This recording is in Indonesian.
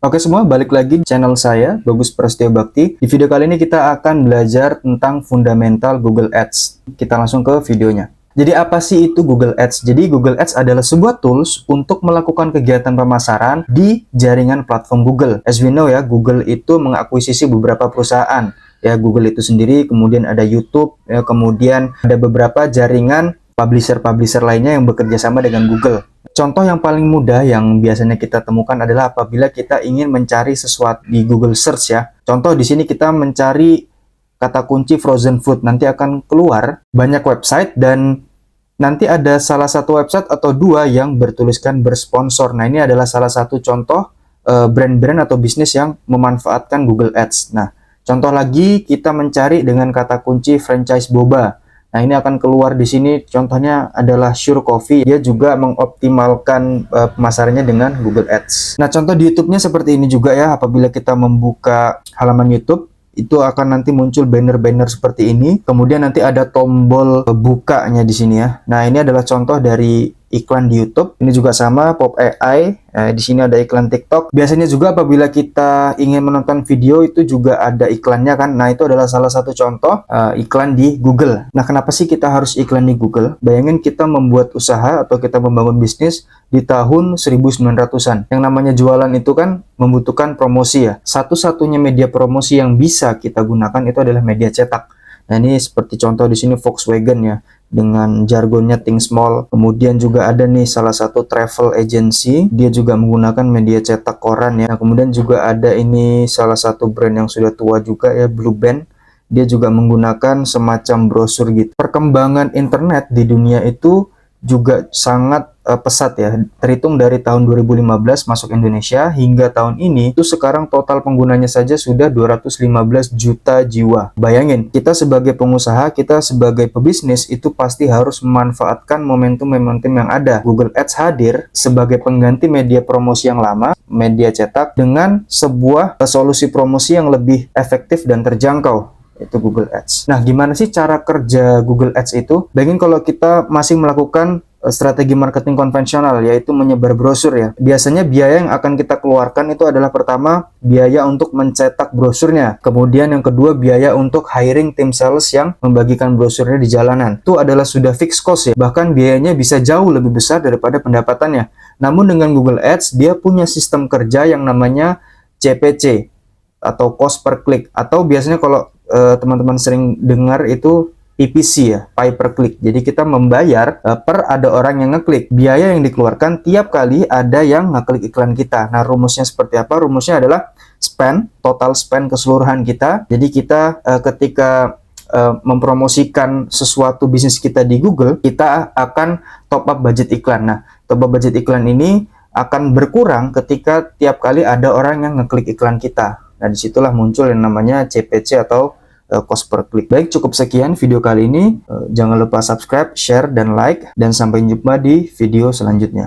Oke semua, balik lagi di channel saya, Bagus Prasetyo Bakti. Di video kali ini kita akan belajar tentang fundamental Google Ads. Kita langsung ke videonya. Jadi apa sih itu Google Ads? Jadi Google Ads adalah sebuah tools untuk melakukan kegiatan pemasaran di jaringan platform Google. As we know ya, Google itu mengakuisisi beberapa perusahaan. Ya, Google itu sendiri, kemudian ada YouTube, ya, kemudian ada beberapa jaringan publisher-publisher lainnya yang bekerja sama dengan Google. Contoh yang paling mudah yang biasanya kita temukan adalah apabila kita ingin mencari sesuatu di Google Search ya. Contoh di sini kita mencari kata kunci frozen food, nanti akan keluar banyak website dan nanti ada salah satu website atau dua yang bertuliskan bersponsor. Nah, ini adalah salah satu contoh brand-brand atau bisnis yang memanfaatkan Google Ads. Nah, contoh lagi kita mencari dengan kata kunci franchise boba. Nah, ini akan keluar di sini contohnya adalah Sure Coffee. Dia juga mengoptimalkan pemasarannya dengan Google Ads. Nah, contoh di YouTube-nya seperti ini juga ya. Apabila kita membuka halaman YouTube, itu akan nanti muncul banner-banner seperti ini. Kemudian nanti ada tombol bukanya di sini ya. Nah, ini adalah contoh dari iklan di YouTube. Ini juga sama Pop AI. Di sini ada iklan TikTok. Biasanya juga apabila kita ingin menonton video itu juga ada iklannya kan. Nah, itu adalah salah satu contoh iklan di Google. Nah, kenapa sih kita harus iklan di Google? Bayangin kita membuat usaha atau kita membangun bisnis di tahun 1900-an. Yang namanya jualan itu kan membutuhkan promosi ya. Satu-satunya media promosi yang bisa kita gunakan itu adalah media cetak. Nah, ini seperti contoh di sini Volkswagen ya, dengan jargonnya think small. Kemudian juga ada nih salah satu travel agency, dia juga menggunakan media cetak koran ya. Nah, kemudian juga ada ini salah satu brand yang sudah tua juga ya, Blue Band. Dia juga menggunakan semacam brosur gitu. Perkembangan internet di dunia itu juga sangat pesat ya. Terhitung dari tahun 2015 masuk Indonesia hingga tahun ini itu sekarang total penggunanya saja sudah 215 juta jiwa. Bayangin, kita sebagai pengusaha, kita sebagai pebisnis itu pasti harus memanfaatkan momentum-momentum yang ada. Google Ads hadir sebagai pengganti media promosi yang lama, media cetak, dengan sebuah solusi promosi yang lebih efektif dan terjangkau, itu Google Ads. Nah, gimana sih cara kerja Google Ads itu? Bayangin kalau kita masih melakukan strategi marketing konvensional, yaitu menyebar brosur ya. Biasanya biaya yang akan kita keluarkan itu adalah pertama, biaya untuk mencetak brosurnya. Kemudian yang kedua, biaya untuk hiring tim sales yang membagikan brosurnya di jalanan. Itu adalah sudah fixed cost ya. Bahkan biayanya bisa jauh lebih besar daripada pendapatannya. Namun dengan Google Ads, dia punya sistem kerja yang namanya CPC atau cost per click. Atau biasanya kalau teman-teman sering dengar itu PPC ya, pay per click. Jadi kita membayar per ada orang yang ngeklik. Biaya yang dikeluarkan tiap kali ada yang ngeklik iklan kita. Nah, rumusnya seperti apa? Rumusnya adalah spend, total spend keseluruhan kita. Jadi kita ketika mempromosikan sesuatu bisnis kita di Google, kita akan top up budget iklan. Nah, top up budget iklan ini akan berkurang ketika tiap kali ada orang yang ngeklik iklan kita. Nah, disitulah muncul yang namanya CPC atau cost per click. Baik, cukup sekian video kali ini. Jangan lupa subscribe, share, dan like. Dan sampai jumpa di video selanjutnya.